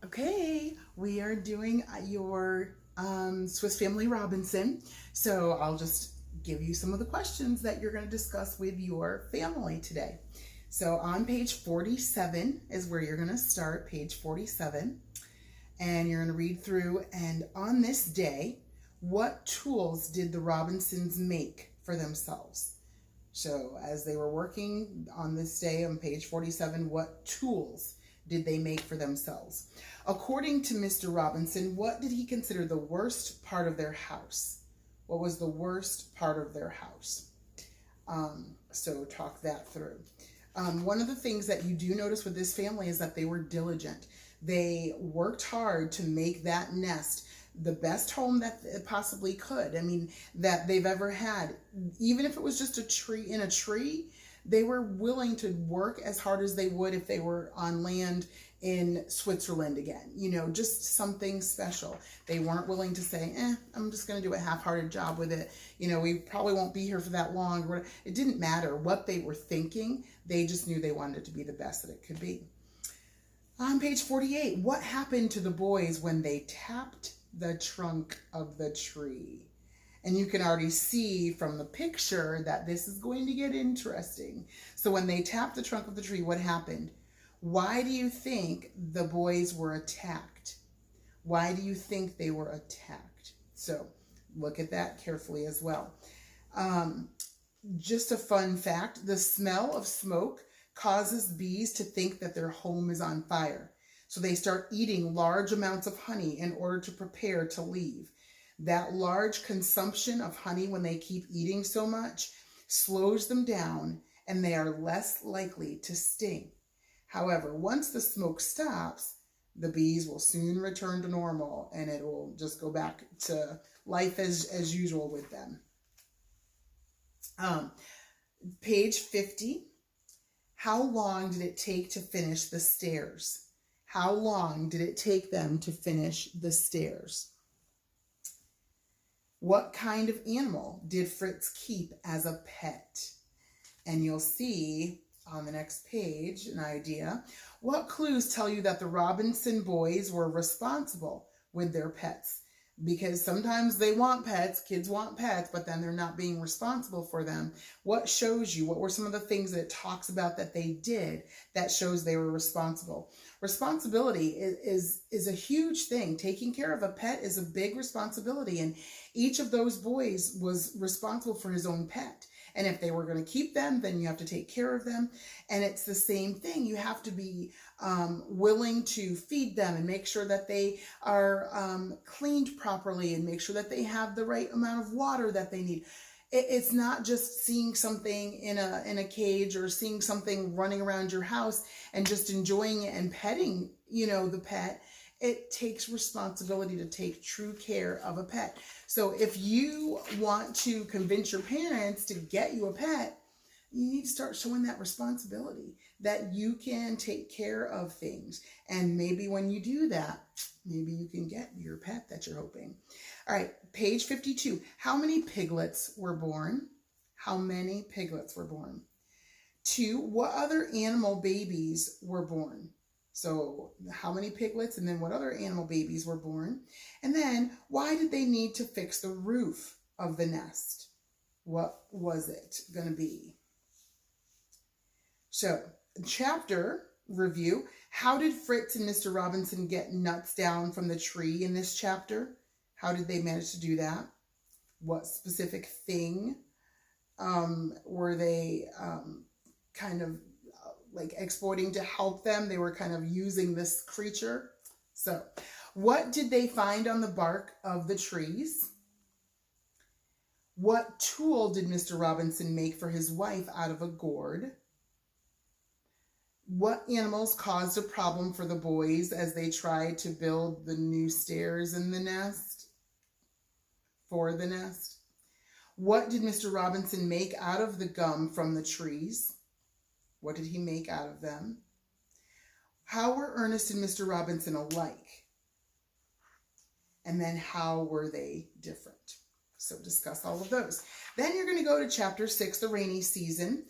Okay, we are doing your Swiss Family Robinson. So I'll just give you some of the questions that you're going to discuss with your family today. So on page 47 is where you're going to start, page 47. And you're going to read through. And on this day, what tools did the Robinsons make for themselves? So as they were working on this day on page 47, what tools did they make for themselves? According to Mr. Robinson, what did he consider the worst part of their house? What was the worst part of their house? So talk that through. One of the things that you do notice with this family is that they were diligent. They worked hard to make that nest the best home that it possibly could. I mean, that they've ever had. Even if it was just a tree in a tree, they were willing to work as hard as they would if they were on land in Switzerland again. You know, just something special. They weren't willing to say, I'm just going to do a half-hearted job with it. You know, we probably won't be here for that long. It didn't matter what they were thinking. They just knew they wanted it to be the best that it could be. On page 48, what happened to the boys when they tapped the trunk of the tree? And you can already see from the picture that this is going to get interesting. So when they tapped the trunk of the tree, what happened? Why do you think the boys were attacked? Why do you think they were attacked? So look at that carefully as well. Just a fun fact, the smell of smoke causes bees to think that their home is on fire. So they start eating large amounts of honey in order to prepare to leave. That large consumption of honey, when they keep eating so much, slows them down and they are less likely to sting. However, once the smoke stops, the bees will soon return to normal and it will just go back to life as usual with them. Page 50. How long did it take to finish the stairs? How long did it take them to finish the stairs? What kind of animal did Fritz keep as a pet? And you'll see on the next page an idea. What clues tell you that the Robinson boys were responsible with their pets? Because sometimes they want pets, kids want pets, but then they're not being responsible for them. What shows you? What were some of the things that it talks about that they did that shows they were responsible? Responsibility is a huge thing. Taking care of a pet is a big responsibility, and each of those boys was responsible for his own pet. And if they were going to keep them, then you have to take care of them. And it's the same thing. You have to be willing to feed them and make sure that they are cleaned properly and make sure that they have the right amount of water that they need. It's not just seeing something in a cage or seeing something running around your house and just enjoying it and petting, the pet. It takes responsibility to take true care of a pet. So if you want to convince your parents to get you a pet, you need to start showing that responsibility that you can take care of things. And maybe when you do that, maybe you can get your pet that you're hoping. All right, page 52. How many piglets were born? How many piglets were born? 2, what other animal babies were born? So how many piglets and then what other animal babies were born? And then why did they need to fix the roof of the nest? What was it going to be? So chapter review. How did Fritz and Mr. Robinson get nuts down from the tree in this chapter? How did they manage to do that? What specific thing were they kind of like exploiting to help them? They were kind of using this creature. So what did they find on the bark of the trees? What tool did Mr. Robinson make for his wife out of a gourd? What animals caused a problem for the boys as they tried to build the new stairs in the nest? For the nest? What did Mr. Robinson make out of the gum from the trees? What did he make out of them? How were Ernest and Mr. Robinson alike? And then how were they different? So discuss all of those. Then you're going to go to chapter 6, the rainy season.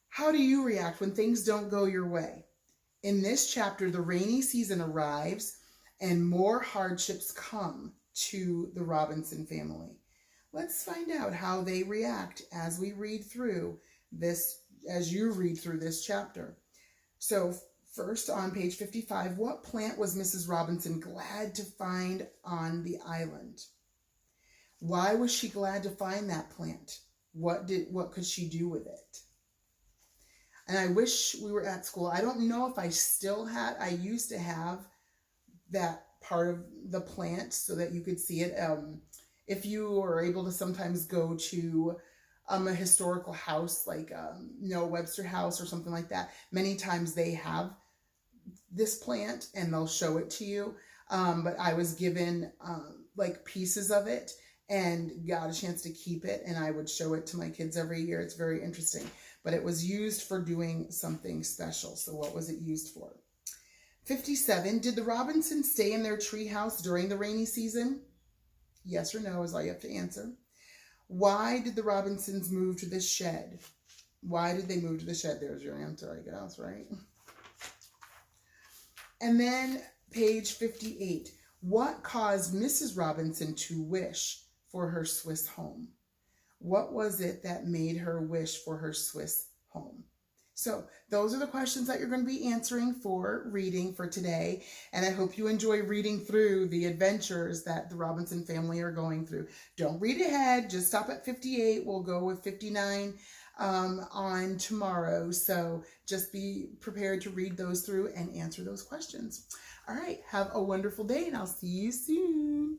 How do you react when things don't go your way? In this chapter, the rainy season arrives and more hardships come to the Robinson family. Let's find out how they react as we read through this, as you read through this chapter. So first on page 55, what plant was Mrs. Robinson glad to find on the island? Why was she glad to find that plant? What could she do with it? And I wish we were at school. I don't know if I still had, I used to have that part of the plant so that you could see it. If you are able to sometimes go to a historical house like Noah Webster House or something like that, many times they have this plant and they'll show it to you. But I was given like pieces of it and got a chance to keep it, and I would show it to my kids every year. It's very interesting. But it was used for doing something special. So what was it used for? 57, did the Robinsons stay in their treehouse during the rainy season? Yes or no is all you have to answer. Why did the Robinsons move to this shed? Why did they move to the shed? There's your answer, I guess, right? And then page 58. What caused Mrs. Robinson to wish for her Swiss home? What was it that made her wish for her Swiss home? So those are the questions that you're going to be answering for reading for today. And I hope you enjoy reading through the adventures that the Robinson family are going through. Don't read ahead. Just stop at 58. We'll go with 59 on tomorrow. So just be prepared to read those through and answer those questions. All right. Have a wonderful day, and I'll see you soon.